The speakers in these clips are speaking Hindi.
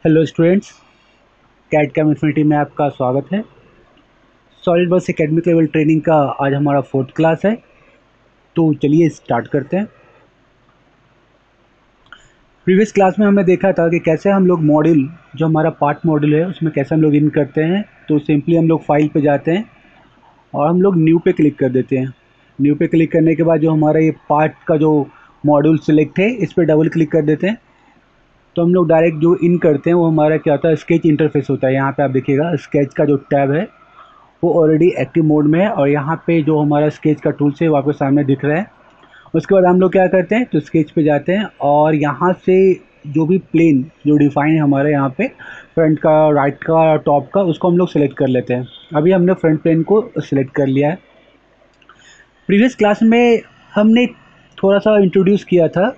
Hello students, CAD CAM infinity में आपका स्वागत है। SolidWorks academic level training का आज हमारा 4th क्लास है। तो चलिए स्टार्ट करते हैं। प्रीवियस क्लास में हमने देखा था कि कैसे हम लोग मॉड्यूल, जो हमारा पार्ट मॉड्यूल है, उसमें कैसे हम लोग इन करते हैं। तो सिंपली हम लोग फाइल पे जाते हैं और हम लोग न्यू पे क्लिक कर देते हैं। न्यू पे क्लिक करने के बाद जो हमारा ये पार्ट का जो मॉड्यूल सिलेक्ट है, इस पर डबल क्लिक कर देते हैं। तो हम लोग डायरेक्ट जो इन करते हैं वो हमारा क्या होता है, स्केच इंटरफेस होता है। यहाँ पे आप देखिएगा स्केच का जो टैब है वो ऑलरेडी एक्टिव मोड में है और यहाँ पे जो हमारा स्केच का टूल्स है वो आपको सामने दिख रहा है। उसके बाद हम लोग क्या करते हैं, तो स्केच पे जाते हैं और यहाँ से जो भी प्लेन जो डिफाइन है हमारे यहाँ पे, फ्रंट का, राइट का, टॉप का, उसको हम लोग सेलेक्ट कर लेते हैं। अभी हमने फ्रंट प्लेन को सिलेक्ट कर लिया है। प्रीवियस क्लास में हमने थोड़ा सा इंट्रोड्यूस किया था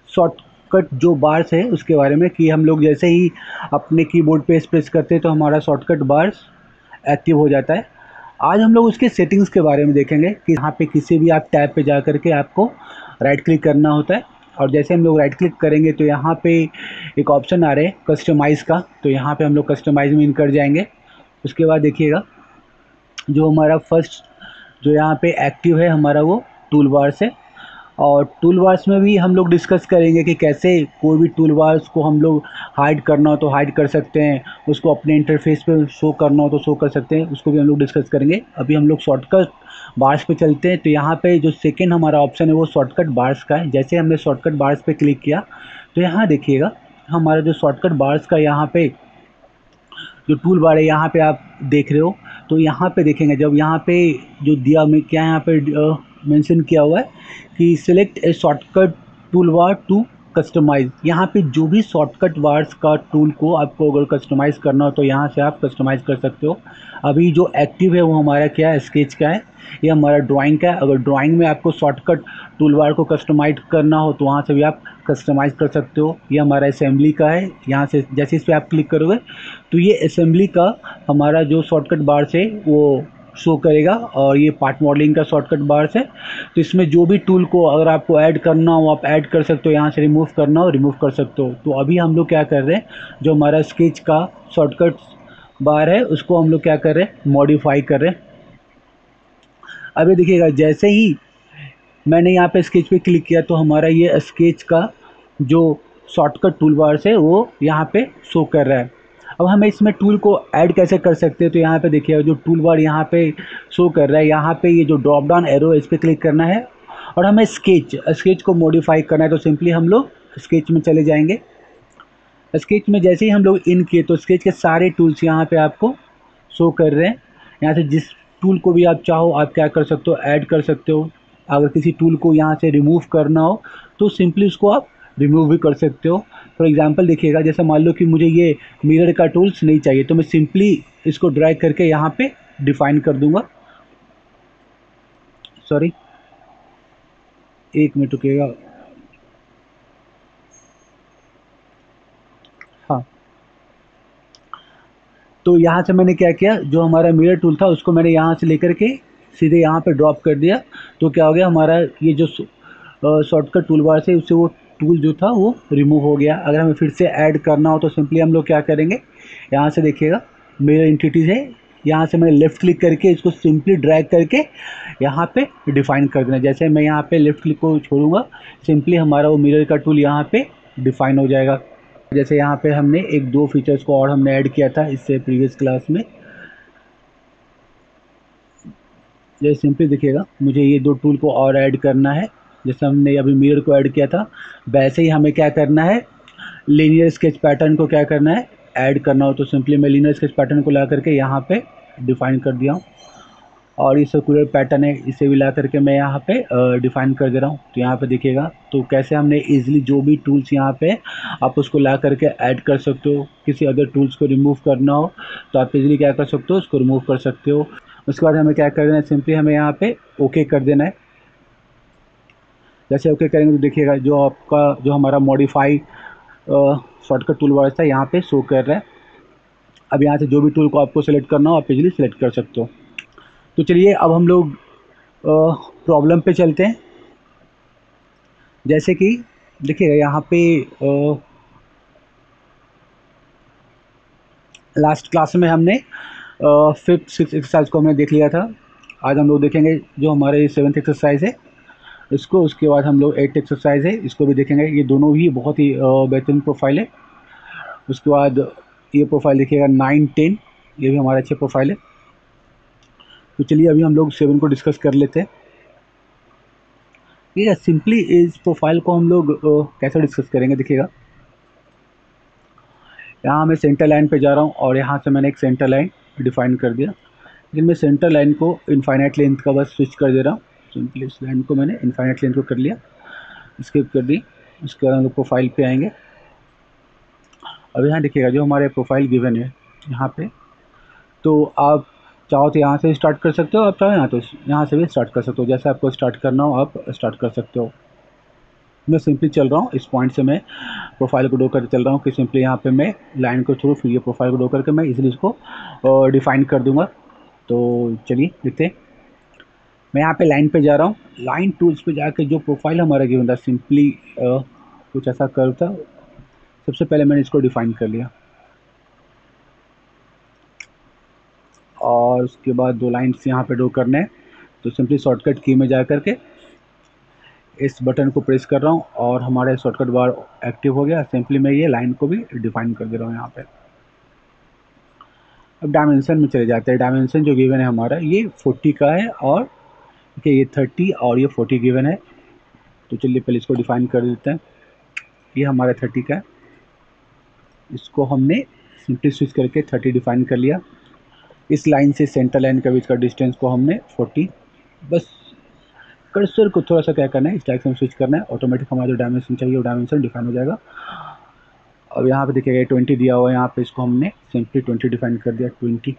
शॉर्टकट जो बार्स है उसके बारे में, कि हम लोग जैसे ही अपने कीबोर्ड पे प्रेस करते हैं तो हमारा शॉर्टकट बार्स एक्टिव हो जाता है। आज हम लोग उसके सेटिंग्स के बारे में देखेंगे कि यहाँ पे किसी भी आप टैब पे जा करके आपको राइट क्लिक करना होता है। और जैसे हम लोग राइट क्लिक करेंगे तो यहाँ पे एक ऑप्शन आ रहा है कस्टमाइज़ का, तो यहाँ पे हम लोग कस्टमाइज में इन कर जाएंगे। उसके बाद देखिएगा जो हमारा फर्स्ट जो यहाँ पे एक्टिव है हमारा वो टूल बार्स है। और टूल बार्स में भी हम लोग डिस्कस करेंगे कि कैसे कोई भी टूल बार्स को हम लोग हाइड करना हो तो हाइड कर सकते हैं, उसको अपने इंटरफेस पे शो करना हो तो शो कर सकते हैं, उसको भी हम लोग डिस्कस करेंगे। अभी हम लोग शॉर्टकट बार्स पे चलते हैं। तो यहाँ पे जो सेकेंड हमारा ऑप्शन है वो शॉर्टकट बार्स का है। जैसे हमने शॉर्टकट बार्स पे क्लिक किया तो यहाँ देखिएगा हमारा जो शॉर्टकट बार्स का यहाँ पे जो टूल बार है यहाँ पे आप देख रहे हो। तो यहाँ पे देखेंगे जब यहाँ पे जो दिया में क्या यहाँ पे मेंशन किया हुआ है कि select a shortcut toolbar to customize. यहाँ पे जो भी शॉर्टकट बार्स का टूल को आपको अगर कस्टमाइज़ करना हो तो यहाँ से आप कस्टमाइज़ कर सकते हो। अभी जो एक्टिव है वो हमारा क्या है, स्केच का है, ये हमारा ड्राइंग का है। अगर ड्राइंग में आपको शॉर्टकट टूल बार को कस्टमाइज करना हो तो वहाँ से भी आप कस्टमाइज़ कर सकते हो। ये हमारा असेंबली का है, यहाँ से जैसे इस पर आप क्लिक करोगे तो ये असेंबली का हमारा जो शॉर्टकट बार्स है वो शो करेगा। और ये पार्ट मॉडलिंग का शॉर्टकट बार्स है। तो इसमें जो भी टूल को अगर आपको ऐड करना हो आप ऐड कर सकते हो, यहाँ से रिमूव करना हो रिमूव कर सकते हो। तो अभी हम लोग क्या कर रहे हैं, जो हमारा स्केच का शॉर्टकट बार है उसको हम लोग क्या कर रहे हैं, मॉडिफाई कर रहे हैं। अभी देखिएगा जैसे ही मैंने यहाँ पे स्केच पे क्लिक किया तो हमारा ये स्केच का जो शॉर्टकट टूल बार्स है वो यहाँ पे शो कर रहा है। अब हमें इसमें टूल को ऐड कैसे कर सकते हैं, तो यहाँ पे देखिए जो टूल बार यहाँ पे शो कर रहा है, यहाँ पे ये जो ड्रॉप डाउन एरो है इस पर क्लिक करना है और हमें स्केच को मॉडिफाई करना है। तो सिंपली हम लोग स्केच में चले जाएंगे। स्केच में जैसे ही हम लोग इन किए तो स्केच के सारे टूल्स यहाँ पे आपको शो कर रहे हैं। यहाँ से जिस टूल को भी आप चाहो आप क्या कर सकते हो, ऐड कर सकते हो। अगर किसी टूल को यहाँ से रिमूव करना हो तो सिंपली उसको आप रिमूव भी कर सकते हो। फॉर एग्जांपल देखिएगा, जैसे मान लो कि मुझे ये मिरर का टूल्स नहीं चाहिए तो मैं सिंपली इसको ड्रैग करके यहाँ पे डिफाइन कर दूंगा। सॉरी, एक मिनट रुकिएगा। हाँ, तो यहाँ से मैंने क्या किया, जो हमारा मिरर टूल था उसको मैंने यहाँ से लेकर के सीधे यहाँ पे ड्रॉप कर दिया। तो क्या हो गया, हमारा ये जो शॉर्टकट टूल बार से उससे वो टूल जो था वो रिमूव हो गया। अगर हमें फिर से ऐड करना हो तो सिंपली हम लोग क्या करेंगे, यहाँ से देखिएगा मिरर एंटिटीज है, यहाँ से मैंने लेफ़्ट क्लिक करके इसको सिंपली ड्रैग करके यहाँ पे डिफाइन कर देना। जैसे मैं यहाँ पे लेफ़्ट क्लिक को छोड़ूंगा सिंपली हमारा वो मिरर का टूल यहाँ पे डिफाइन हो जाएगा। जैसे यहाँ पे हमने एक दो फीचर्स को और हमने ऐड किया था इससे प्रीवियस क्लास में। जैसे सिंपली देखिएगा मुझे ये दो टूल को और ऐड करना है। जैसे हमने अभी मिरर को ऐड किया था वैसे ही हमें क्या करना है, लीनियर स्केच पैटर्न को क्या करना है, ऐड करना हो। तो सिंपली मैं लीनियर स्केच पैटर्न को ला करके यहाँ पे डिफाइन कर दिया हूँ। और ये सर्कुलर पैटर्न है इसे भी ला करके मैं यहाँ पे डिफाइन कर दे रहा हूँ। तो यहाँ पे देखिएगा तो कैसे हमने इजीली जो भी टूल्स यहाँ पे आप उसको ला करके ऐड कर सकते हो। किसी अदर टूल्स को रिमूव करना हो तो आप इजीली क्या कर सकते हो, उसको रिमूव कर सकते हो। उसके बाद हमें क्या कर देना है, सिंपली हमें यहाँ पे ओके कर देना है। जैसे ओके करेंगे तो देखिएगा जो आपका जो हमारा मॉडिफाई शॉर्टकट टूल बार था यहाँ पे शो कर रहा है। अब यहाँ से जो भी टूल को आपको सेलेक्ट करना हो आप इजीली सेलेक्ट कर सकते हो। तो चलिए अब हम लोग प्रॉब्लम पे चलते हैं। जैसे कि देखिएगा यहाँ पे लास्ट क्लास में हमने फिफ्थ सिक्स एक्सरसाइज को हमने देख लिया था। आज हम लोग देखेंगे जो हमारे सेवन्थ एक्सरसाइज है इसको, उसके बाद हम लोग एट्थ एक्सरसाइज है इसको भी देखेंगे। ये दोनों ही बहुत ही बेहतरीन प्रोफाइल है। उसके बाद ये प्रोफाइल देखिएगा 9-10, ये भी हमारा अच्छे प्रोफाइल है। तो चलिए अभी हम लोग 7 को डिस्कस कर लेते हैं। ठीक है, सिंपली इस प्रोफाइल को हम लोग कैसे डिस्कस करेंगे देखिएगा। यहाँ मैं सेंटर लाइन पे जा रहा हूँ और यहाँ से मैंने एक सेंटर लाइन डिफाइन कर दिया, लेकिन मैं सेंटर लाइन को इनफाइनाइट लेंथ का बस स्विच कर दे रहा हूँ। सिंपली इस लाइन को मैंने इनफाइनाइट लेंथ को कर लिया, स्किप कर दी। उसके बाद हम लोग प्रोफाइल पे आएंगे। अब यहाँ देखिएगा जो हमारे प्रोफाइल गिवन है यहाँ पे, तो आप चाहो तो यहाँ से स्टार्ट कर सकते हो, आप चाहो यहाँ से भी स्टार्ट कर सकते हो, जैसे आपको स्टार्ट करना हो आप स्टार्ट कर सकते हो। मैं सिंपली चल रहा हूँ इस पॉइंट से, मैं प्रोफाइल को ड्रॉ करके चल रहा हूँ कि सिंपली यहाँ पे मैं लाइन को थ्रू फिर ये प्रोफाइल को ड्रॉ करके मैं इजीली इसको डिफाइन कर दूंगा। तो चलिए देखते हैं। मैं यहाँ पे लाइन पे जा रहा हूँ, लाइन टूल्स पे जाके जो प्रोफाइल हमारा गिवन था सिंपली कुछ ऐसा कर्व था। सबसे पहले मैंने इसको डिफाइन कर लिया और उसके बाद 2 लाइन्स यहाँ पे ड्रॉ करने हैं। तो सिंपली शॉर्टकट की में जा करके इस बटन को प्रेस कर रहा हूँ और हमारे शॉर्टकट बार एक्टिव हो गया। सिंपली मैं ये लाइन को भी डिफाइन कर दे रहा हूँ यहाँ पे। अब डायमेंशन में चले जाते हैं। डायमेंशन जो गिवन है हमारा ये 40 का है और देखिए ये 30 और ये 40 गिवन है। तो चलिए पहले इसको डिफाइन कर देते हैं। ये हमारा 30 का है, इसको हमने सिंपली स्विच करके 30 डिफाइन कर लिया। इस लाइन से सेंटर लाइन के बीच का डिस्टेंस को हमने 40, बस कर्सर को थोड़ा सा क्या करना है इस डायरेक्शन में स्विच करना है, ऑटोमेटिक हमारा जो डायमेंशन चाहिए वो डायमेंशन डिफाइन हो जाएगा। अब यहाँ पे देखिएगा 20 दिया हुआ है, यहाँ पे इसको हमने सिंपली 20 डिफाइन कर दिया 20।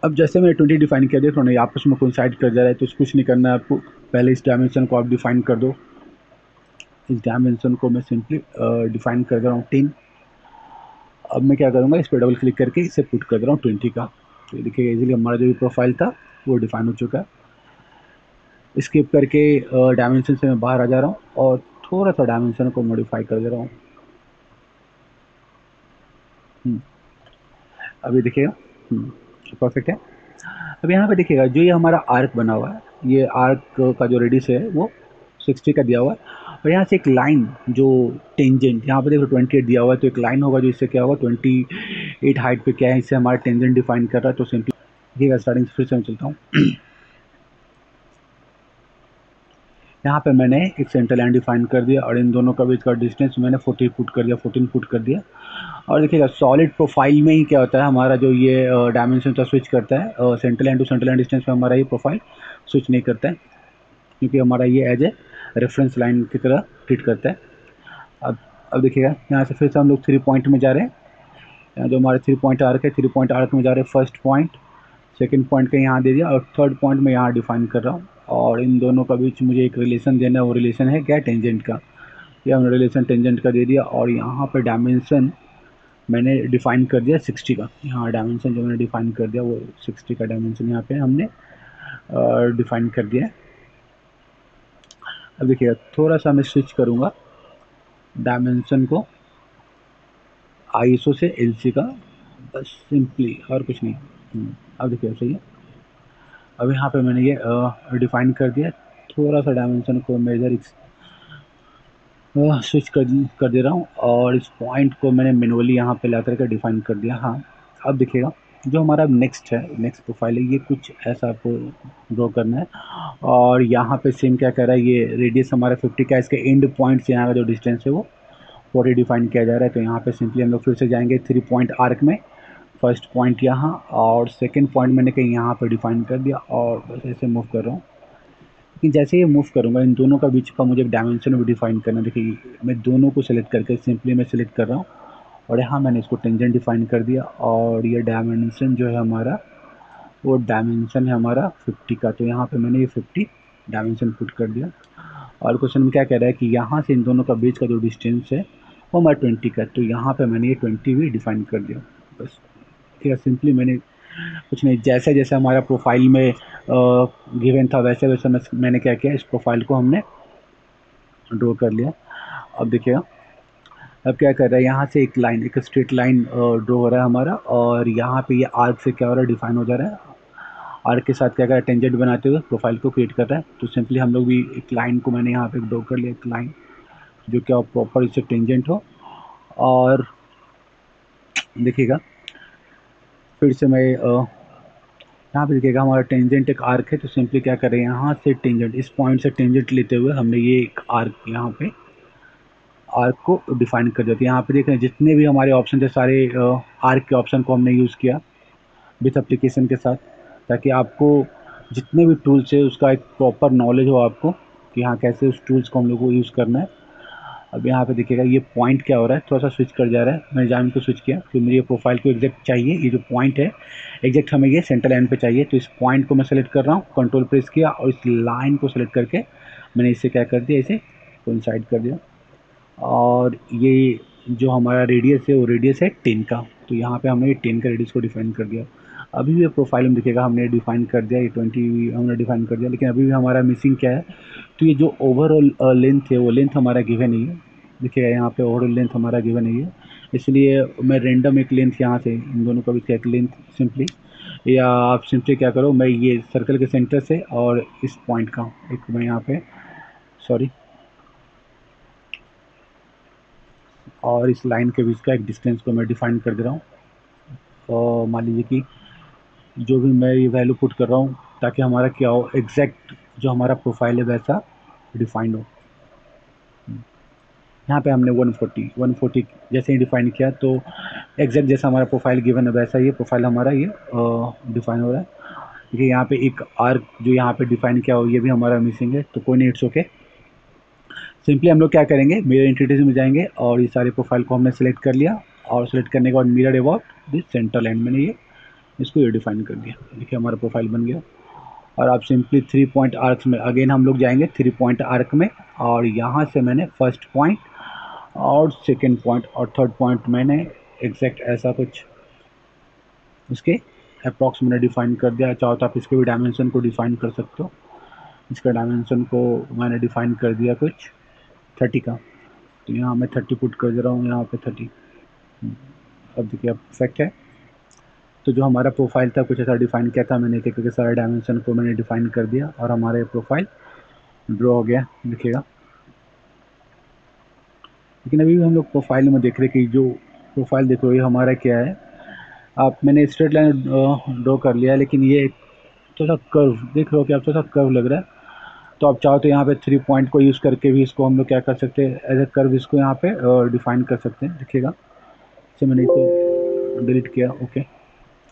अब जैसे मैंने 20 डिफाइन कर दिया तो नहीं आपस में कोइंसाइड कर जा रहा है, तो कुछ नहीं करना है आपको। पहले इस डायमेंशन को आप डिफाइन कर दो। इस डायमेंशन को मैं सिंपली डिफाइन कर दे रहा हूँ 10। अब मैं क्या करूँगा, इस पर डबल क्लिक करके इसे पुट कर दे रहा हूँ 20 का। तो देखिएगा इजीली हमारा जो भी प्रोफाइल था वो डिफाइन हो चुका है। स्किप करके डायमेंशन से मैं बाहर आ जा रहा हूँ और थोड़ा सा डायमेंशन को मॉडिफाई कर दे रहा हूँ। अभी देखिएगा परफेक्ट है। अब यहाँ पे देखिएगा जो ये हमारा आर्क बना हुआ है, ये आर्क का जो रेडियस है वो 60 का दिया हुआ है और यहाँ से एक लाइन जो टेंजेंट यहाँ पे देखो 28 दिया हुआ है, तो एक लाइन होगा जो इससे क्या होगा 28 हाइट पे क्या है इससे हमारा टेंजेंट डिफाइन कर रहा है। तो सिंपली देखिएगा स्टार्टिंग से फिर से मैं चलता हूँ। यहाँ पे मैंने एक सेंटर लाइन डिफाइन कर दिया और इन दोनों का बीच का डिस्टेंस मैंने 14 पुट कर दिया, 14 पुट कर दिया। और देखिएगा सॉलिड प्रोफाइल में ही क्या होता है हमारा जो ये डायमेंशन का स्विच करता है, centre line to centre line distance में हमारा ये प्रोफाइल स्विच नहीं करता है, क्योंकि हमारा ये एज ए रेफरेंस लाइन की तरह ट्रीट करता है। अब देखिएगा यहाँ से फिर से हम लोग 3 पॉइंट में जा रहे हैं। यहाँ जो हमारे 3 पॉइंट आर्क है, 3 पॉइंट आर्क में जा रहे हैं। फर्स्ट पॉइंट, सेकंड पॉइंट का यहाँ दे दिया और थर्ड पॉइंट में यहाँ डिफाइन कर रहा हूँ और इन दोनों का बीच मुझे एक रिलेशन देना है। वो रिलेशन है क्या, टेंजेंट का। ये हमने रिलेशन टेंजेंट का दे दिया और यहाँ पर डायमेंशन मैंने डिफाइन कर दिया 60 का। यहाँ डायमेंशन जो मैंने डिफाइन कर दिया वो 60 का डायमेंशन यहाँ पे हमने डिफाइन कर दिया। अब देखिएगा थोड़ा सा मैं स्विच करूँगा डायमेंशन को ISO से LC का, बस सिंपली और कुछ नहीं। अब देखिए सही है। अब यहाँ पे मैंने ये डिफाइन कर दिया। थोड़ा सा डायमेंशन को मेजर स्विच कर दे रहा हूँ और इस पॉइंट को मैंने मैनुअली यहाँ पे ला करके डिफाइन कर दिया। हाँ अब देखिएगा जो हमारा नेक्स्ट है, नेक्स्ट प्रोफाइल है, ये कुछ ऐसा आपको ड्रॉ करना है और यहाँ पे सेम क्या कर रहा है, ये रेडियस हमारा 50 का, इसके एंड पॉइंट से यहाँ का जो डिस्टेंस है वो 40 डिफाइन किया जा रहा है। तो यहाँ पे सिंपली हम लोग फिर से जाएंगे 3 पॉइंट आर्क में। फर्स्ट पॉइंट यहाँ और सेकंड पॉइंट मैंने कहीं यहाँ पे डिफाइन कर दिया और बस ऐसे मूव कर रहा हूँ। लेकिन जैसे ये मूव करूँगा इन दोनों का बीच का मुझे एक डायमेंशन भी डिफाइन करना। देखिए मैं दोनों को सेलेक्ट करके सिंपली मैं सेलेक्ट कर रहा हूँ और यहाँ मैंने इसको टेंजेंट डिफाइन कर दिया और ये डायमेंशन जो है हमारा वो डायमेंशन है हमारा 50 का। तो यहाँ पे मैंने ये 50 डायमेंशन पुट कर दिया और क्वेश्चन में क्या कह रहा है कि यहाँ से इन दोनों का बीच का जो डिस्टेंस है वो हमारा 20 का। तो यहाँ पे मैंने ये 20 भी डिफाइन कर दिया। बस ठीक है, सिंपली मैंने कुछ नहीं, जैसे जैसे हमारा प्रोफाइल में गिवन था वैसे वैसे मैंने क्या किया, इस प्रोफाइल को हमने ड्रॉ कर लिया। अब देखिएगा अब क्या कर रहा है, यहाँ से एक लाइन, एक स्ट्रेट लाइन ड्रॉ हो रहा है हमारा, और यहाँ पे ये आर्क से क्या हो रहा है, डिफाइन हो जा रहा है। आर्क के साथ क्या कर रहा है, टेंजेंट बनाते हुए प्रोफाइल को क्रिएट कर रहा है। तो सिंपली हम लोग भी एक लाइन को मैंने यहाँ पे ड्रॉ कर लिया, एक लाइन जो क्या प्रॉपर इससे टेंजेंट हो। और देखिएगा फिर से मैं यहाँ पे देखिएगा हमारा टेंजेंट एक आर्क है, तो सिंपली क्या कर रहे हैं, यहाँ से टेंजेंट, इस पॉइंट से टेंजेंट लेते हुए हमने ये एक आर्क यहाँ पे आर्क को डिफाइन कर दिया। तो यहाँ पे देख रहे हैं जितने भी हमारे ऑप्शन थे, सारे आर्क के ऑप्शन को हमने यूज़ किया विथ एप्लीकेशन के साथ, ताकि आपको जितने भी टूल्स है उसका एक प्रॉपर नॉलेज हो आपको कि हाँ कैसे उस टूल्स को हम लोग को यूज़ करना है। अब यहाँ पे देखिएगा ये पॉइंट क्या हो रहा है, थोड़ा सा स्विच कर जा रहा है, मैंने जान को स्विच किया फिर मेरी ये प्रोफाइल को एग्जैक्ट चाहिए, ये जो पॉइंट है एग्जैक्ट हमें ये सेंटर लाइन पे चाहिए। तो इस पॉइंट को मैं सेलेक्ट कर रहा हूँ, कंट्रोल प्रेस किया और इस लाइन को सेलेक्ट करके मैंने इसे क्या कर दिया, इसे कोइंसाइड कर दिया। और ये जो हमारा रेडियस है वो रेडियस है 10 का, तो यहाँ पे हमने 10 का रेडियस को डिफाइन कर दिया। अभी भी प्रोफाइल में दिखेगा हमने डिफाइन कर दिया, ये 20 हमने डिफाइन कर दिया, लेकिन अभी भी हमारा मिसिंग क्या है, तो ये जो ओवरऑल लेंथ है वो लेंथ हमारा गिवन नहीं है। देखिएगा यहाँ पे ओवरऑल लेंथ हमारा गिवन नहीं है, इसलिए मैं रेंडम एक लेंथ यहाँ से इन दोनों का भी एक लेंथ सिंपली, या आप सिंपली क्या करो, मैं ये सर्कल के सेंटर से और इस पॉइंट का एक मैं यहाँ पे सॉरी और इस लाइन के बीच का एक डिस्टेंस को मैं डिफाइन कर दे रहा हूँ। और मान लीजिए कि जो भी मैं ये वैल्यू पुट कर रहा हूँ ताकि हमारा क्या हो, एग्जैक्ट जो हमारा प्रोफाइल है वैसा डिफाइन हो। यहाँ पे हमने 140 जैसे ही डिफाइन किया, तो एग्जैक्ट जैसा हमारा प्रोफाइल गिवन है वैसा ये प्रोफाइल हमारा ये डिफाइन हो रहा है। देखिए यहाँ पे एक आर्क जो यहाँ पे डिफाइन किया हो ये भी हमारा मिसिंग है, तो कोई नहीं, इट्स ओके। सिंपली हम लोग क्या करेंगे, मिरर एंटिटीज में जाएंगे और ये सारे प्रोफाइल को हमने सेलेक्ट कर लिया, और सेलेक्ट करने के बाद mirror about this centre line मैंने ये इसको ये डिफाइन कर दिया। देखिए हमारा प्रोफाइल बन गया। और आप सिंपली 3 पॉइंट आर्क्स में अगेन हम लोग जाएंगे 3 पॉइंट आर्क में, और यहाँ से मैंने फर्स्ट पॉइंट और सेकेंड पॉइंट और थर्ड पॉइंट मैंने एग्जैक्ट ऐसा कुछ उसके अप्रॉक्स मैंने डिफाइन कर दिया। चाहो तो आप इसके भी डायमेंशन को डिफाइन कर सकते हो। इसका डायमेंशन को मैंने डिफाइन कर दिया कुछ 30 का, तो यहाँ मैं 30 पुट कर दे रहा हूँ, यहाँ पे 30। अब देखिए अब परफेक्ट है। तो जो हमारा प्रोफाइल था कुछ ऐसा डिफाइन किया था मैंने, एक सारे डायमेंशन को मैंने डिफाइन कर दिया और हमारे प्रोफाइल ड्रॉ हो गया, देखिएगा। लेकिन अभी भी हम लोग प्रोफाइल में देख रहे हैं कि जो प्रोफाइल देख रहे हो ये हमारा क्या है। आप मैंने स्ट्रेट लाइन ड्रॉ कर लिया, लेकिन ये थोड़ा कर्व देख रहे हो कि आप थोड़ा कर्व लग रहा है। तो आप चाहो तो यहाँ पे 3 पॉइंट को यूज़ करके भी इसको हम लोग क्या कर सकते हैं, एज ए कर्व इसको यहाँ पे डिफाइन कर सकते हैं। देखिएगा इसे मैंने इसको डिलीट किया, ओके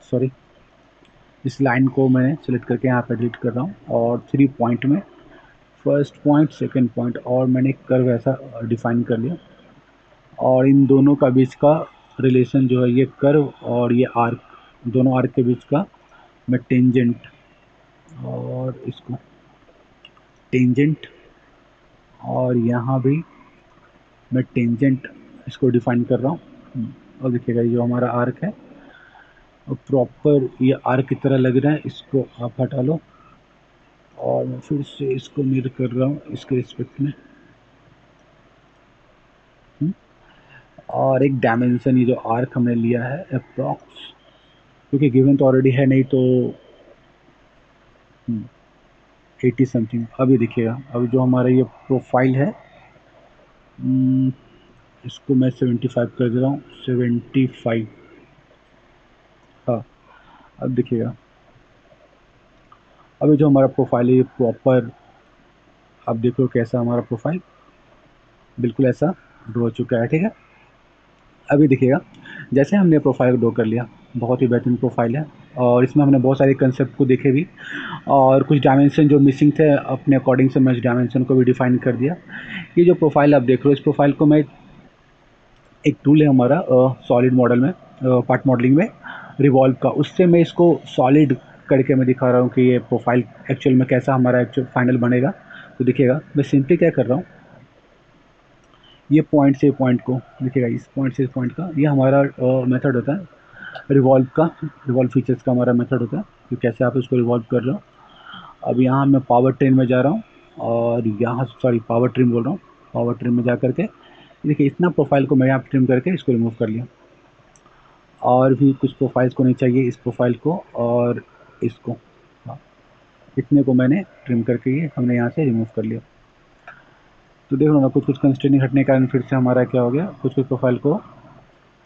सॉरी, इस लाइन को मैंने सेलेक्ट करके यहाँ पे डिलीट कर रहा हूँ, और 3 पॉइंट में फर्स्ट पॉइंट सेकंड पॉइंट और मैंने कर्व ऐसा डिफाइन कर लिया। और इन दोनों का बीच का रिलेशन जो है ये कर्व और ये आर्क, दोनों आर्क के बीच का मैं टेंजेंट और इसको टेंजेंट और यहाँ भी मैं टेंजेंट इसको डिफाइन कर रहा हूँ। और देखिएगा ये जो हमारा आर्क है और प्रॉपर ये आर्क की तरह लग रहा है, इसको आप हटा लो और मैं फिर से इसको मिरर कर रहा हूँ इसके रिस्पेक्ट में। और एक डायमेंशन ये जो आर्क हमने लिया है अप्रॉक्स, क्योंकि गिवन तो ऑलरेडी है नहीं, तो 80 समथिंग। अभी देखिएगा अभी जो हमारा ये प्रोफाइल है इसको मैं 75 कर दे रहा हूँ, 75। हाँ अब देखिएगा अभी जो हमारा प्रोफाइल है ये प्रॉपर, आप देख लो कैसा हमारा प्रोफाइल बिल्कुल ऐसा ड्रॉ हो चुका है, ठीक है। अभी देखिएगा जैसे हमने प्रोफाइल ड्रॉ कर लिया, बहुत ही बेहतरीन प्रोफाइल है, और इसमें हमने बहुत सारे कंसेप्ट को देखे भी, और कुछ डायमेंशन जो मिसिंग थे अपने अकॉर्डिंग से मैं उस डायमेंशन को भी डिफाइन कर दिया। ये जो प्रोफाइल आप देख रहे हो, इस प्रोफाइल को मैं, एक टूल है हमारा सॉलिड मॉडल में, पार्ट मॉडलिंग में रिवॉल्व का, उससे मैं इसको सॉलिड करके मैं दिखा रहा हूँ कि ये प्रोफाइल एक्चुअल में कैसा हमारा एक्चुअल फाइनल बनेगा। तो देखिएगा मैं सिंपली क्या कर रहा हूँ, ये पॉइंट से पॉइंट को देखिएगा, इस पॉइंट से इस पॉइंट का ये हमारा मेथड होता है रिवॉल्व का, रिवॉल्व फीचर्स का हमारा मेथड होता है कि कैसे आप इसको रिवॉल्व कर रहे हो। अब यहाँ मैं पावर ट्रेन में जा रहा हूँ, और यहाँ सॉरी पावर ट्रिम बोल रहा हूँ, पावर ट्रिम में जा करके देखिए इतना प्रोफाइल को मैं यहाँ ट्रिम करके इसको रिमूव कर लिया। और भी कुछ प्रोफाइल्स को नहीं चाहिए, इस प्रोफाइल को और इसको, हाँ, इतने को मैंने ट्रिम करके ये हमने यहाँ से रिमूव कर लिया। तो देख लो ना, कुछ कुछ कंस्ट्रेंट हटने के कारण फिर से हमारा क्या हो गया, कुछ कुछ प्रोफाइल को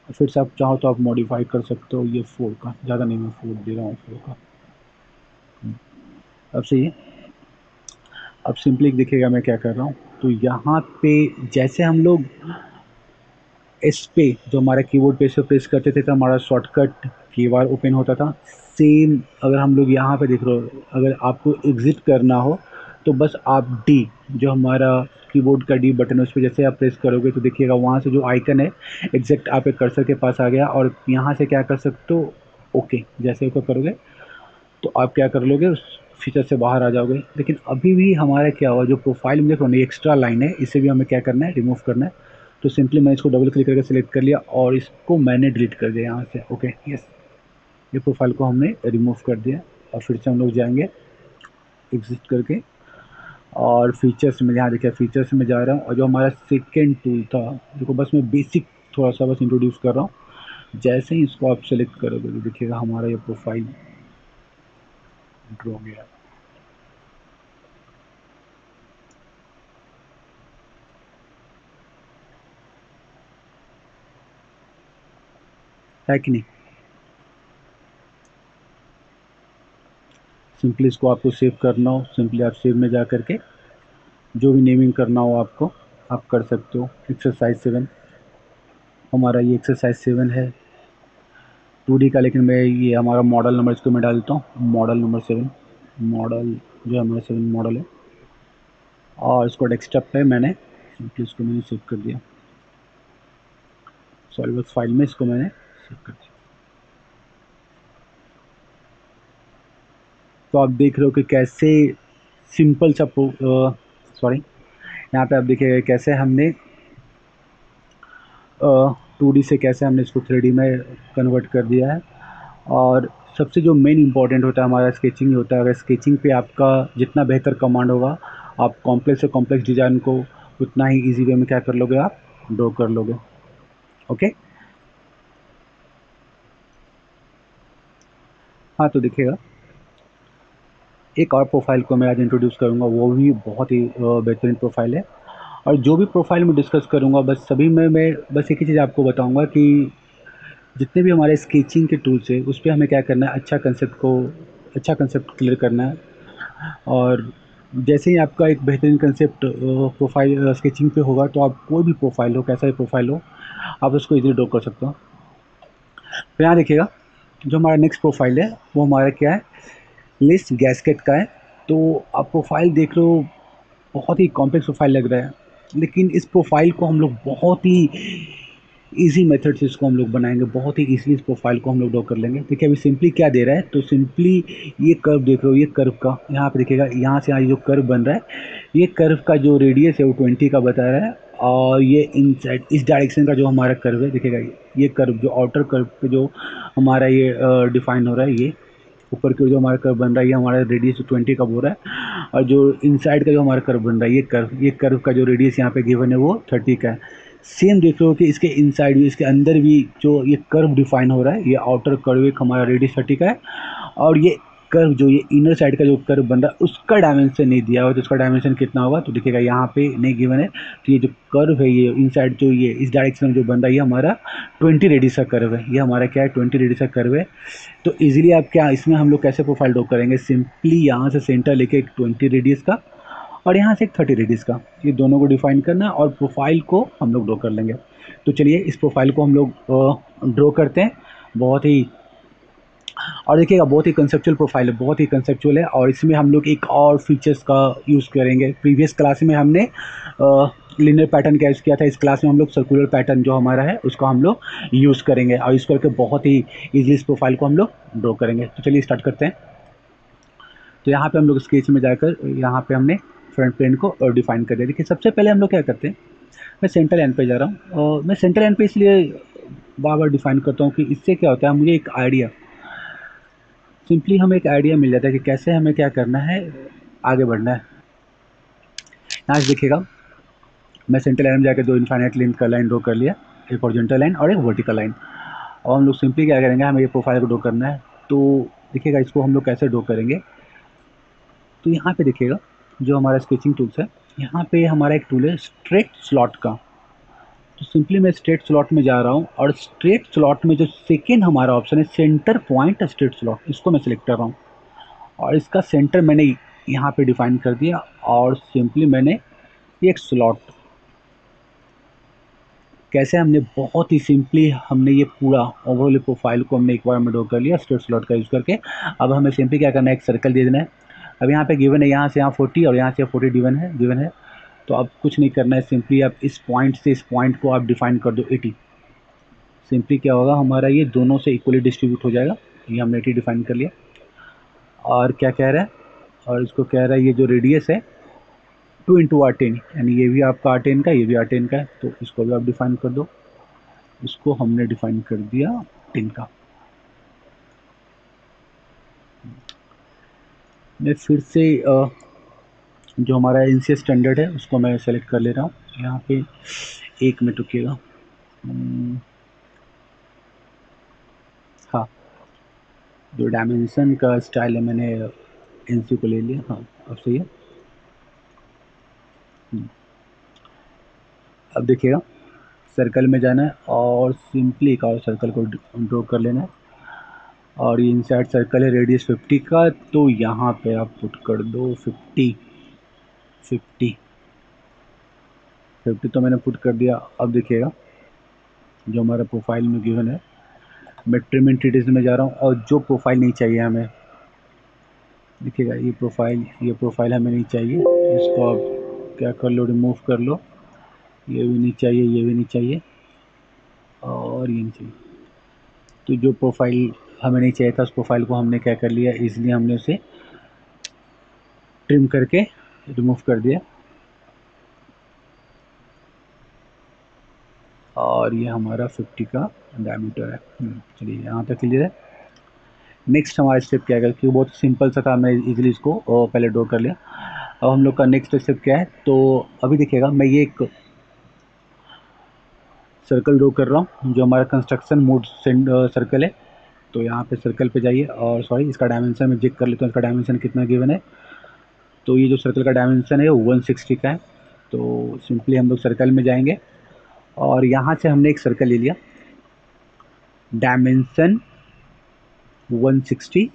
फिर से आप चाहो तो आप मॉडिफाई कर सकते हो। ये 4 का ज़्यादा नहीं, मैं 4 दे रहा हूँ 4 का। अब सही है। अब सिंपली दिखेगा मैं क्या कर रहा हूँ। तो यहाँ पे जैसे हम लोग एस पे जो हमारा कीबोर्ड पे से प्रेस करते थे तो हमारा शॉर्टकट की बार ओपन होता था, सेम अगर हम लोग यहाँ पे देख रहे हो, अगर आपको एग्ज़िट करना हो तो बस आप डी, जो हमारा कीबोर्ड का डी बटन है उस पर जैसे आप प्रेस करोगे तो देखिएगा वहाँ से जो आइकन है एग्जैक्ट आपके कर्सर के पास आ गया। और यहाँ से क्या कर सकते हो, ओके जैसे ओके करोगे तो आप क्या कर लोगे, उस फीचर से बाहर आ जाओगे। लेकिन अभी भी हमारा क्या हुआ, जो प्रोफाइल में देखो ना एक्स्ट्रा लाइन है, इसे भी हमें क्या करना है, रिमूव करना है। तो सिंपली मैं इसको डबल क्लिक करके सिलेक्ट कर लिया और इसको मैंने डिलीट कर दिया यहाँ से। ओके यस, ये प्रोफाइल को हमने रिमूव कर दिया। और फिर से हम लोग जाएंगे एग्जिट करके और फीचर्स में, यहाँ देखिए फीचर्स में जा रहा हूँ और जो हमारा सेकेंड टूल था, देखो बस मैं बेसिक थोड़ा सा बस इंट्रोड्यूस कर रहा हूँ। जैसे ही इसको आप सेलेक्ट करोगे तो देखिएगा हमारा ये प्रोफाइल ड्रॉ हो गया है कि नहीं। सिंपली इसको आपको सेव करना हो, सिंपली आप सेव में जा करके जो भी नेमिंग करना हो आपको आप कर सकते हो। एक्सरसाइज 7 हमारा ये एक्सरसाइज 7 है 2D का, लेकिन मैं ये हमारा मॉडल नंबर इसको मैं डाल देता हूँ, मॉडल नंबर 7, मॉडल जो हमारा 7 मॉडल है। और इसको डेस्कटॉप पे मैंने सिंपली इसको मैंने सेव कर दिया, सॉरी बस फाइल में इसको मैंने सेव कर दिया। तो आप देख रहे हो कि कैसे सिंपल सा सॉरी, यहाँ पे आप देखिए कैसे हमने 2D से कैसे हमने इसको 3D में कन्वर्ट कर दिया है। और सबसे जो मेन इम्पॉर्टेंट होता है हमारा स्केचिंग होता है। अगर स्केचिंग पे आपका जितना बेहतर कमांड होगा, आप कॉम्प्लेक्स से कॉम्प्लेक्स डिज़ाइन को उतना ही इजी वे में क्या कर लोगे, आप ड्रॉ कर लोगे। ओके, हाँ तो देखिएगा एक और प्रोफाइल को मैं आज इंट्रोड्यूस करूँगा, वो भी बहुत ही बेहतरीन प्रोफाइल है। और जो भी प्रोफाइल मैं डिस्कस करूँगा बस सभी में मैं बस एक ही चीज़ आपको बताऊँगा कि जितने भी हमारे स्केचिंग के टूल्स है उस पे हमें क्या करना है, अच्छा कंसेप्ट क्लियर करना है। और जैसे ही आपका एक बेहतरीन कंसेप्ट प्रोफाइल स्केचिंग पे होगा तो आप कोई भी प्रोफाइल हो, कैसा भी प्रोफाइल हो, आप उसको इजीली ड्रॉ कर सकते हो। तो यहाँ देखिएगा जो हमारा नेक्स्ट प्रोफाइल है वो हमारा क्या है, लिस्ट गैस्केट का है। तो आप प्रोफाइल देख रहे हो, बहुत ही कॉम्प्लेक्स प्रोफाइल लग रहा है, लेकिन इस प्रोफाइल को हम लोग बहुत ही ईजी मेथड से इसको हम लोग बनाएंगे, बहुत ही ईजिली इस प्रोफाइल को हम लोग ड्रॉ कर लेंगे। देखिए अभी सिंपली क्या दे रहा है, तो सिंपली ये कर्व देख रहे हो, ये कर्व का यहाँ पे देखिएगा, यहाँ से यहाँ जो कर्व बन रहा है, ये कर्व का जो रेडियस है वो 20 का बता रहा है। और ये इन साइड इस डायरेक्शन का जो हमारा कर्व है देखिएगा, ये कर्व जो आउटर कर्व पे जो हमारा ये डिफाइन हो रहा है, ये ऊपर की ओर जो हमारा कर्व बन रहा है ये हमारा रेडियस 20 का हो रहा है। और जो इनसाइड का जो हमारा कर्व बन रहा है, ये कर्व का जो रेडियस यहाँ पे गिवन है वो 30 का है। सेम देख रहे हो कि इसके इनसाइड भी, इसके अंदर भी जो ये कर्व डिफाइन हो रहा है, ये आउटर कर्व एक हमारा रेडियस 30 का है। और ये कर्व जो ये इनर साइड का जो कर्व बन रहा है उसका डायमेंशन नहीं दिया हुआ, तो उसका डायमेंशन कितना होगा तो देखिएगा यहाँ पे नहीं गिवन है। तो ये जो कर्व है ये इनसाइड जो ये इस डायरेक्शन में जो बन रहा है ये हमारा 20 रेडियस का कर्व है, ये हमारा क्या है 20 रेडियस का कर्व है। तो इजीली आप क्या इसमें हम लोग कैसे प्रोफाइल ड्रॉ करेंगे, सिंपली यहाँ से सेंटर लेके एक 20 रेडियस का और यहाँ से एक 30 रेडियस का, ये दोनों को डिफाइन करना और प्रोफाइल को हम लोग ड्रॉ कर लेंगे। तो चलिए इस प्रोफाइल को हम लोग ड्रॉ करते हैं। बहुत ही, और देखिएगा बहुत ही कंसेप्चुअल प्रोफाइल है, बहुत ही कंसेप्चुअल है। और इसमें हम लोग एक और फीचर्स का यूज़ करेंगे। प्रीवियस क्लास में हमने लिनियर पैटर्न का यूज़ किया था, इस क्लास में हम लोग सर्कुलर पैटर्न जो हमारा है उसको हम लोग यूज़ करेंगे और यूज़ करके बहुत ही ईजिली इस प्रोफाइल को हम लोग ड्रॉ करेंगे। तो चलिए स्टार्ट करते हैं। तो यहाँ पे हम लोग स्केच में जाकर यहाँ पे हमने फ्रंट प्लेन को डिफाइन कर दिया। देखिए सबसे पहले हम लोग क्या करते हैं, मैं सेंटर लाइन पे जा रहा हूँ और मैं सेंटर लाइन पे इसलिए बार बार डिफाइन करता हूँ कि इससे क्या होता है, मुझे एक आइडिया, सिंपली हमें एक आइडिया मिल जाता है कि कैसे हमें क्या करना है, आगे बढ़ना है। यहाँ से देखिएगा मैं सेंटर लाइन में जाकर 2 इनफाइनाइट लेंथ का लाइन ड्रॉ कर लिया, एक हॉरिजॉन्टल लाइन और एक वर्टिकल लाइन। और हम लोग सिंपली क्या करेंगे, हमें ये प्रोफाइल को ड्रॉ करना है। तो देखिएगा इसको हम लोग कैसे ड्रॉ करेंगे। तो यहाँ पे देखिएगा जो हमारा स्केचिंग टूल्स है, यहाँ पे हमारा एक टूल है स्ट्रेट स्लॉट का। तो सिंपली मैं स्ट्रेट स्लॉट में जा रहा हूँ और स्ट्रेट स्लॉट में जो सेकेंड हमारा ऑप्शन है सेंटर पॉइंट स्ट्रेट स्लॉट, इसको मैं सिलेक्ट कर रहा हूँ और इसका सेंटर मैंने यहाँ पे डिफाइन कर दिया। और सिंपली मैंने एक स्लॉट, कैसे हमने बहुत ही सिंपली हमने ये पूरा ओवरऑल प्रोफाइल को हमने एक बार में ड्रॉ कर लिया स्ट्रेट स्लॉट का यूज़ करके। अब हमें सिंपली क्या करना है, एक सर्कल दे देना है। अब यहाँ पे गिवन है, यहाँ से यहाँ 40 और यहाँ से 40 गिवन है। तो अब कुछ नहीं करना है, सिंपली आप इस पॉइंट से इस पॉइंट को आप डिफाइन कर दो 80। सिंपली क्या होगा, हमारा ये दोनों से इक्वली डिस्ट्रीब्यूट हो जाएगा। ये हमने 80 डिफाइन कर लिया। और क्या कह रहा है, और इसको कह रहा है ये जो रेडियस है 2 इंटू R10, यानी ये भी आपका R10 का, ये भी R10 का है। तो इसको भी आप डिफाइन कर दो। इसको हमने डिफाइन कर दिया 10 का। मैं फिर से जो हमारा NCA स्टैंडर्ड है उसको मैं सेलेक्ट कर ले रहा हूँ। यहाँ पे 1 मिनट रुकिएगा। हाँ, जो डायमेंशन का स्टाइल है मैंने NC को ले लिया। हाँ, अब सही है। अब देखिएगा सर्कल में जाना है और सिंपली एक और सर्कल को ड्रॉ कर लेना है। और ये इनसाइड सर्कल है रेडियस 50 का, तो यहाँ पे आप पुट कर दो 50 तो मैंने पुट कर दिया। अब देखिएगा जो हमारा प्रोफाइल में गिवन है, मैं ट्रिम एंटिटीज में जा रहा हूँ और जो प्रोफाइल नहीं चाहिए हमें, देखिएगा ये प्रोफाइल हमें नहीं चाहिए, इसको आप क्या कर लो, रिमूव कर लो। ये भी नहीं चाहिए, ये भी नहीं चाहिए और ये नहीं चाहिए। तो जो प्रोफाइल हमें नहीं चाहिए था उस प्रोफाइल को हमने क्या कर लिया, इसलिए हमने उसे ट्रिम करके रिमूव कर दिया। और ये हमारा 50 का डायमीटर है। चलिए यहाँ तक क्लियर है। नेक्स्ट हमारा स्टेप क्या है, क्योंकि बहुत सिंपल सा था, मैं इजीली इसको पहले ड्रॉ कर लिया। अब हम लोग का नेक्स्ट स्टेप क्या है, तो अभी देखिएगा मैं ये एक सर्कल ड्रॉ कर रहा हूँ जो हमारा कंस्ट्रक्शन मोड सर्कल है। तो यहाँ पे सर्कल पे जाइए और सॉरी इसका डायमेंशन मैं चेक कर लेता हूँ, इसका डायमेंशन कितना गिवन है। तो ये जो सर्कल का डायमेंशन है वो 160 का है। तो सिंपली हम लोग सर्कल में जाएंगे और यहाँ से हमने एक सर्कल ले लिया, डायमेंशन 160,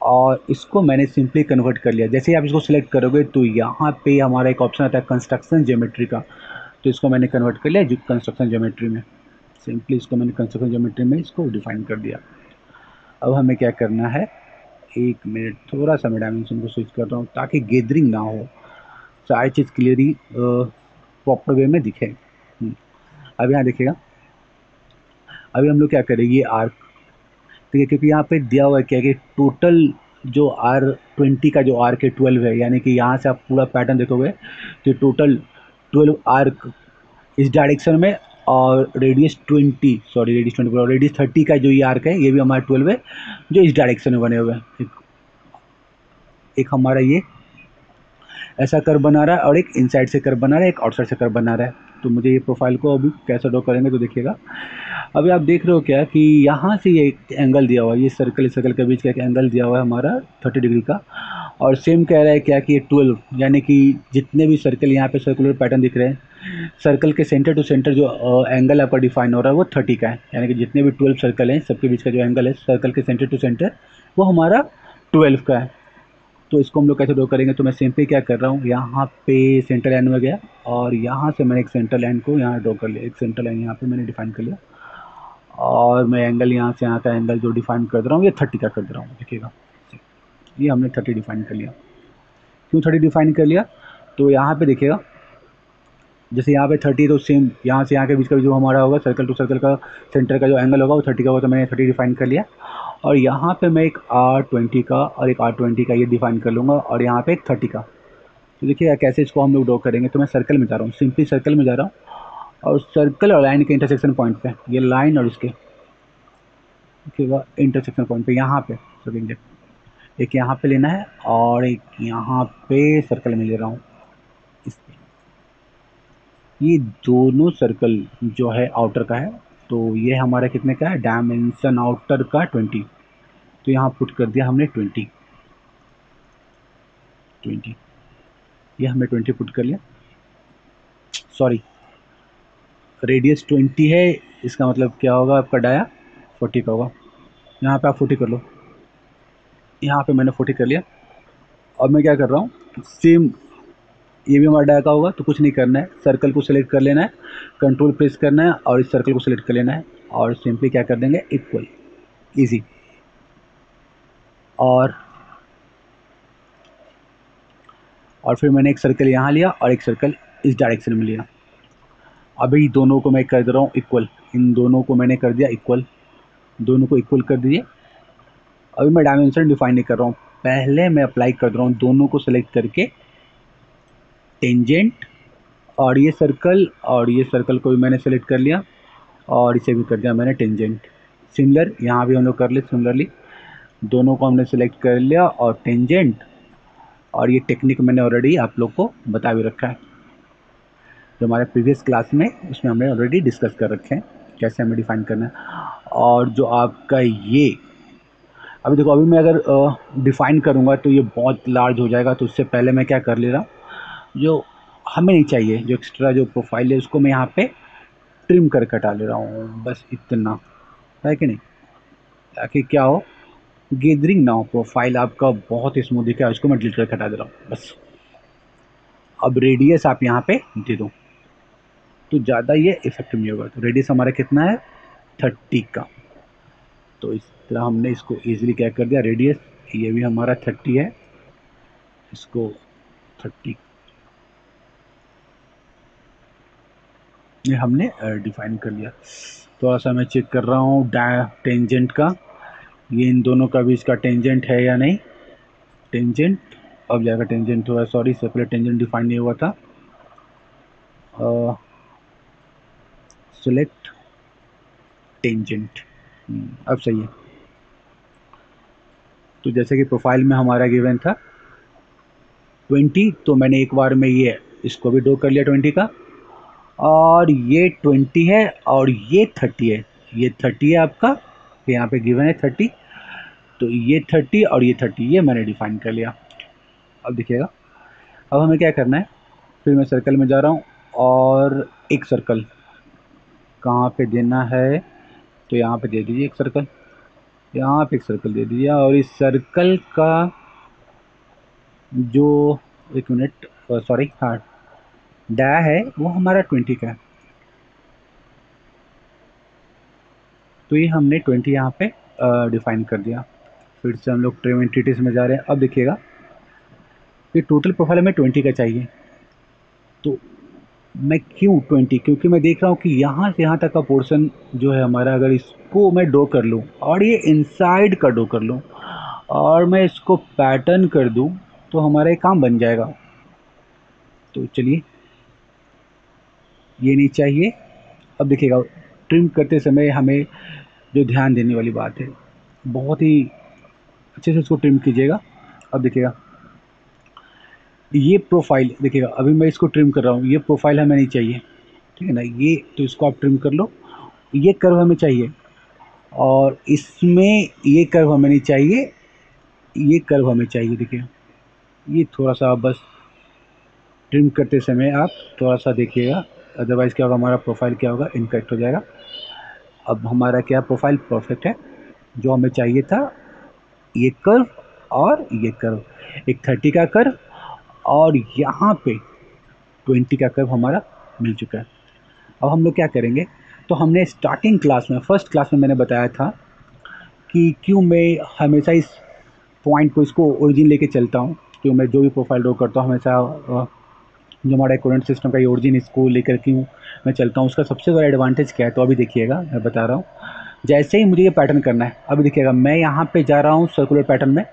और इसको मैंने सिंपली कन्वर्ट कर लिया। जैसे ही आप इसको सिलेक्ट करोगे तो यहाँ पे हमारा एक ऑप्शन आता है कंस्ट्रक्शन ज्योमेट्री का, तो इसको मैंने कन्वर्ट कर लिया कंस्ट्रक्शन ज्योमेट्री में। सिंपली इसको मैंने कंस्ट्रक्शन ज्योमेट्री में इसको डिफाइन कर दिया। अब हमें क्या करना है, 1 मिनट, थोड़ा सा मैं डायमेंशन को स्विच कर रहा हूँ ताकि गैदरिंग ना हो, सारी चीज़ क्लियरली प्रॉपर वे में दिखे। अब यहाँ देखिएगा, अभी हम लोग क्या करेंगे, ये आर्क, ठीक है, क्योंकि यहाँ पे दिया हुआ है क्या कि टोटल जो R20 का जो आर्क है 12 है, यानी कि यहाँ से आप पूरा पैटर्न देखोगे तो टोटल 12 आर्क इस डायरेक्शन में, और रेडियस 20 और रेडियस 30 का जो ये आर्क है ये भी हमारा 12 है जो इस डायरेक्शन में बने हुए हैं। एक हमारा ये ऐसा कर्व बना रहा है और एक इनसाइड से कर्व बना रहा है, एक आउटसाइड से कर्व बना रहा है। तो मुझे ये प्रोफाइल को अभी कैसे ड्रॉ करेंगे, तो देखिएगा अभी आप देख रहे हो क्या कि यहाँ से ये एक एंगल दिया हुआ है, ये सर्कल के बीच का एक एंगल दिया हुआ है हमारा 30 डिग्री का। और सेम कह रहा है क्या कि ये 12, यानी कि जितने भी सर्कल यहाँ पे सर्कुलर पैटर्न दिख रहे हैं, सर्कल के सेंटर टू सेंटर जो एंगल आपका डिफाइन हो रहा है वो 30 का है, यानी कि जितने भी 12 सर्कल हैं सबके बीच का जो एंगल है सर्कल के सेंटर टू सेंटर वो हमारा 12 का है। तो इसको हम लोग कैसे ड्रॉ करेंगे, तो मैं सिंपली क्या कर रहा हूँ, यहाँ पे सेंटर लाइन में गया और यहाँ से मैंने एक सेंटर लाइन को यहाँ ड्रॉ कर लिया, एक सेंटर लाइन यहाँ पे मैंने डिफाइन कर लिया। और मैं एंगल यहाँ से यहाँ का एंगल जो डिफाइन कर रहा हूँ ये 30 का कर दे रहा हूँ। देखिएगा ये हमने 30 डिफाइन कर लिया। क्यों 30 डिफाइन कर लिया, तो यहाँ पे देखिएगा जैसे यहाँ पे 30, तो सेम यहाँ से यहाँ के बीच का जो हमारा होगा सर्कल टू सर्कल का सेंटर का जो एंगल होगा वो 30 का होगा, तो मैंने 30 डिफाइन कर लिया। और यहाँ पे मैं एक R20 का और एक R20 का ये डिफाइन कर लूँगा और यहाँ पे एक 30 का। तो देखिए कैसे इसको हम लोग ड्रॉ करेंगे, तो मैं सर्कल में जा रहा हूँ, सिंपली सर्कल में जा रहा हूँ और सर्कल और लाइन के इंटरसेक्शन पॉइंट पे, ये लाइन और इसके देखिएगा इंटरसेक्शन पॉइंट पे यहाँ पे रखेंगे, एक यहाँ पे लेना है और एक यहाँ पे सर्कल में ले रहा हूँ। ये दोनों सर्कल जो है आउटर का है, तो ये हमारा कितने का है, डायमेंशन आउटर का 20, तो यहाँ पुट कर दिया हमने 20, ये हमने 20 पुट कर लिया। सॉरी, रेडियस 20 है, इसका मतलब क्या होगा आपका, डाया 40 का होगा। यहाँ पे आप 40 कर लो, यहाँ पे मैंने 40 कर लिया। अब मैं क्या कर रहा हूँ, सेम ये भी हमारा डाया का होगा, तो कुछ नहीं करना है, सर्कल को सिलेक्ट कर लेना है, कंट्रोल प्रेस करना है और इस सर्कल को सिलेक्ट कर लेना है और सिंपली क्या कर देंगे, इक्वल, इजी। और फिर मैंने एक सर्कल यहाँ लिया और एक सर्कल इस डायरेक्शन में लिया। अभी दोनों को मैं कर दे रहा हूँ इक्वल, इन दोनों को मैंने कर दिया इक्वल, दोनों को इक्वल कर दीजिए। अभी मैं डायमेंशन डिफाइन नहीं कर रहा हूँ, पहले मैं अप्लाई कर रहा हूँ, दोनों को सेलेक्ट करके टेंजेंट, और ये सर्कल को भी मैंने सेलेक्ट कर लिया और इसे भी कर दिया मैंने टेंजेंट। सिमिलर यहाँ भी हम लोग कर ले, सिमिलरली दोनों को हमने सेलेक्ट कर लिया और टेंजेंट, और ये टेक्निक मैंने ऑलरेडी आप लोग को बता भी रखा है, जो हमारे प्रीवियस क्लास में उसमें हमने ऑलरेडी डिस्कस कर रखे हैं कैसे हमें डिफाइन करना है। और जो आपका ये अभी देखो, अभी मैं अगर डिफ़ाइन करूँगा तो ये बहुत लार्ज हो जाएगा, तो उससे पहले मैं क्या कर ले रहा हूँ, जो हमें नहीं चाहिए, जो एक्स्ट्रा जो प्रोफाइल है उसको मैं यहाँ पे ट्रिम करके हटा ले रहा हूँ, बस इतना है कि नहीं, ताकि क्या हो, गैदरिंग ना हो, प्रोफाइल आपका बहुत ही स्मूथ दिखे, उसको मैं डिलीट करके हटा दे रहा हूँ बस। अब रेडियस आप यहाँ पे दे दो तो ज़्यादा ये इफेक्टिव नहीं होगा। तो रेडियस हमारा कितना है, 30 का, तो इस तरह हमने इसको ईजिली क्या कर दिया, रेडियस ये भी हमारा 30 है, इसको 30 ये हमने डिफाइन कर लिया। थोड़ा सा मैं चेक कर रहा हूँ टेंजेंट का, ये इन दोनों का भी इसका टेंजेंट है या नहीं, टेंजेंट अब जाएगा, टेंजेंट हुआ, सॉरी इससे पहले टेंजेंट डिफाइन नहीं हुआ था। सिलेक्ट टेंजेंट, अब सही है। तो जैसे कि प्रोफाइल में हमारा गिवन था 20, तो मैंने एक बार में ये इसको भी ड्रॉ कर लिया 20 का, और ये 20 है और ये 30 है, ये 30 है आपका, यहाँ पे गिवन है 30, तो ये 30 और ये 30 ये मैंने डिफाइन कर लिया। अब देखिएगा, अब हमें क्या करना है, फिर मैं सर्कल में जा रहा हूँ और एक सर्कल कहाँ पे देना है, तो यहाँ पे दे दीजिए एक सर्कल, यहाँ पे एक सर्कल दे दीजिए, और इस सर्कल का जो, एक मिनट सॉरी, हाँ डा है वो हमारा 20 का है, तो ये हमने 20 यहाँ पे डिफाइन कर दिया। फिर से हम लोग ट्रिम एंटिटीज़ में जा रहे हैं। अब देखिएगा, ये टोटल प्रोफाइल हमें 20 का चाहिए, तो मैं क्यों 20, क्योंकि मैं देख रहा हूँ कि यहाँ से यहाँ तक का पोर्शन जो है हमारा, अगर इसको मैं ड्रॉ कर लूँ और ये इनसाइड का ड्रॉ कर लूँ और मैं इसको पैटर्न कर दूँ, तो हमारा ये काम बन जाएगा। तो चलिए, ये नहीं चाहिए। अब देखिएगा, ट्रिम करते समय हमें जो ध्यान देने वाली बात है, बहुत ही अच्छे से इसको ट्रिम कीजिएगा। अब देखिएगा, ये प्रोफाइल देखिएगा, अभी मैं इसको ट्रिम कर रहा हूँ, ये प्रोफाइल हमें नहीं चाहिए, ठीक है ना, ये तो इसको आप ट्रिम कर लो। ये कर्व हमें चाहिए और इसमें ये कर्व हमें नहीं चाहिए, ये कर्व हमें चाहिए। देखिए, ये थोड़ा सा आप बस ट्रिम करते समय आप थोड़ा सा देखिएगा, अदरवाइज़ क्या होगा, हमारा प्रोफाइल क्या होगा, इनकरेक्ट हो जाएगा। अब हमारा क्या प्रोफाइल परफेक्ट है, जो हमें चाहिए था, ये कर्व और ये कर्व, एक 30 का कर्व और यहाँ पे 20 का कर्व हमारा मिल चुका है। अब हम लोग क्या करेंगे, तो हमने स्टार्टिंग क्लास में, फर्स्ट क्लास में मैंने बताया था कि क्यों मैं हमेशा इस पॉइंट को, इसको ओरिजिन लेके चलता हूँ, क्यों मैं जो भी प्रोफाइल ड्रॉ करता हूँ हमेशा जो हमारा कोऑर्डिनेट सिस्टम का ये ओरिजिन, इसको लेकर क्यों मैं चलता हूँ, उसका सबसे बड़ा एडवांटेज क्या है, तो अभी देखिएगा मैं बता रहा हूँ। जैसे ही मुझे ये पैटर्न करना है, अभी देखिएगा मैं यहाँ पे जा रहा हूँ सर्कुलर पैटर्न में,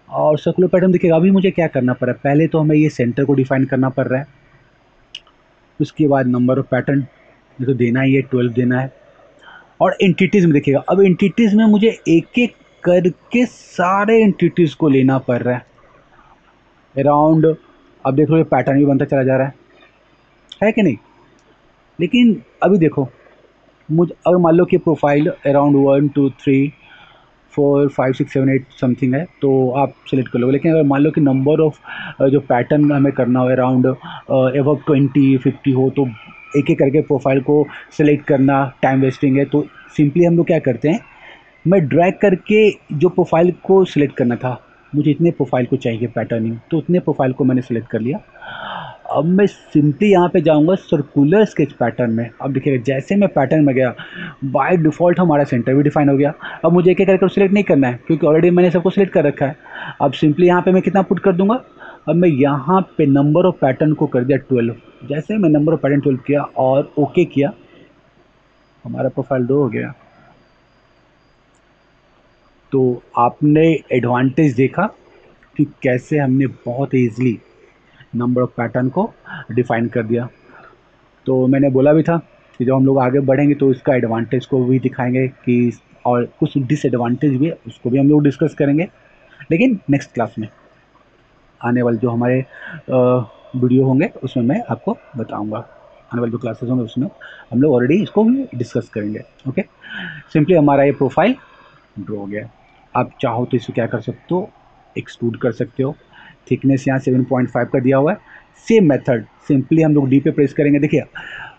और सर्कुलर पैटर्न देखिएगा, अभी मुझे क्या करना पड़ रहा है, पहले तो हमें ये सेंटर को डिफाइन करना पड़ रहा है, उसके बाद नंबर ऑफ पैटर्न ये तो देना ही है, 12 देना है। और एंटिटीज़ में देखिएगा, अब एंटिटीज़ में मुझे एक एक करके सारे एंटिटीज़ को लेना पड़ रहा है अराउंड। अब देख लो, ये पैटर्न भी बनता चला जा रहा है, है कि नहीं। लेकिन अभी देखो, मुझ अगर मान लो कि प्रोफाइल अराउंड 1 2 3 4 5 6 7 8 समथिंग है तो आप सेलेक्ट कर लोगे। लेकिन अगर मान लो कि नंबर ऑफ जो पैटर्न हमें करना हो अराउंड एबव 20 50 हो, तो एक एक करके प्रोफाइल को सेलेक्ट करना टाइम वेस्टिंग है। तो सिंपली हम लोग क्या करते हैं, मैं ड्रैग करके जो प्रोफाइल को सिलेक्ट करना था, मुझे इतने प्रोफाइल को चाहिए पैटर्निंग, तो उतने प्रोफाइल को मैंने सेलेक्ट कर लिया। अब मैं सिंपली यहाँ पे जाऊँगा सर्कुलर स्केच पैटर्न में। अब देखिएगा जैसे मैं पैटर्न में गया, बाय डिफ़ॉल्ट हमारा सेंटर भी डिफाइन हो गया। अब मुझे एक एक करके सिलेक्ट नहीं करना है क्योंकि ऑलरेडी मैंने सबको सिलेक्ट कर रखा है। अब सिंपली यहाँ पे मैं कितना पुट कर दूंगा, अब मैं यहाँ पे नंबर ऑफ़ पैटर्न को कर दिया 12। जैसे मैं नंबर ऑफ़ पैटर्न 12 किया और ओके किया, हमारा प्रोफाइल 2 हो गया। तो आपने एडवांटेज देखा कि कैसे हमने बहुत ईज़िली नंबर ऑफ़ पैटर्न को डिफ़ाइन कर दिया। तो मैंने बोला भी था कि जब हम लोग आगे बढ़ेंगे तो इसका एडवांटेज को भी दिखाएंगे कि, और कुछ डिसएडवांटेज भी है उसको भी हम लोग डिस्कस करेंगे, लेकिन नेक्स्ट क्लास में आने वाले जो हमारे वीडियो होंगे उसमें मैं आपको बताऊंगा। आने वाले जो क्लासेस होंगे उसमें हम लोग ऑलरेडी इसको भी डिस्कस करेंगे। ओके, सिंपली हमारा ये प्रोफाइल ड्रॉ हो गया। आप चाहो तो इसको क्या कर सकते हो, एक्सट्रूड कर सकते हो। थिकनेस यहाँ 7.5 का दिया हुआ है। सेम मेथड, सिंपली हम लोग डी पे प्रेस करेंगे। देखिए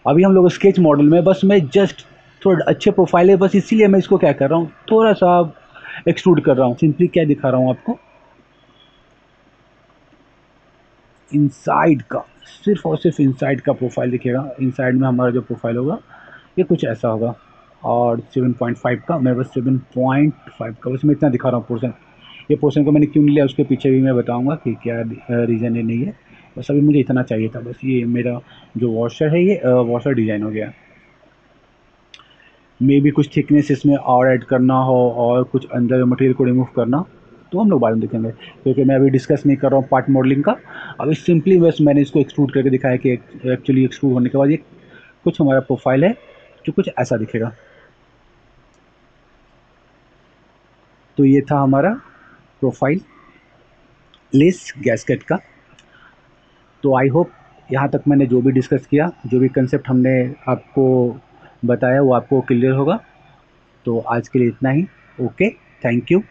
अभी हम लोग स्केच मॉडल में, बस मैं जस्ट थोड़ा अच्छे प्रोफाइल है बस इसीलिए मैं इसको क्या कर रहा हूँ, थोड़ा सा एक्सट्रूड कर रहा हूँ। सिंपली क्या दिखा रहा हूँ आपको, इनसाइड का, सिर्फ और सिर्फ इनसाइड का प्रोफाइल दिखेगा। इनसाइड में हमारा जो प्रोफाइल होगा ये कुछ ऐसा होगा। और 7.5 का, मैं बस 7.5 का बस मैं इतना दिखा रहा हूँ पोर्शन। ये पोर्शन को मैंने क्यों नहीं लिया उसके पीछे भी मैं बताऊंगा कि क्या रीज़न है नहीं है। बस अभी मुझे इतना चाहिए था। बस ये मेरा जो वॉशर है ये वॉशर डिज़ाइन हो गया। मे भी कुछ थिकनेस इसमें और ऐड करना हो और कुछ अंदर मटेरियल को रिमूव करना, तो हम लोग बाद में देखेंगे क्योंकि मैं अभी डिस्कस नहीं कर रहा हूँ पार्ट मॉडलिंग का। अभी सिंपली बस मैंने इसको एक्सट्रूड करके दिखाया कि एक्चुअली एक्सट्रूड होने के बाद ये कुछ हमारा प्रोफाइल है जो कुछ ऐसा दिखेगा। तो ये था हमारा प्रोफाइल लेस गैस्केट का। तो आई होप यहाँ तक मैंने जो भी डिस्कस किया, जो भी कंसेप्ट हमने आपको बताया वो आपको क्लियर होगा। तो आज के लिए इतना ही। Okay, thank you.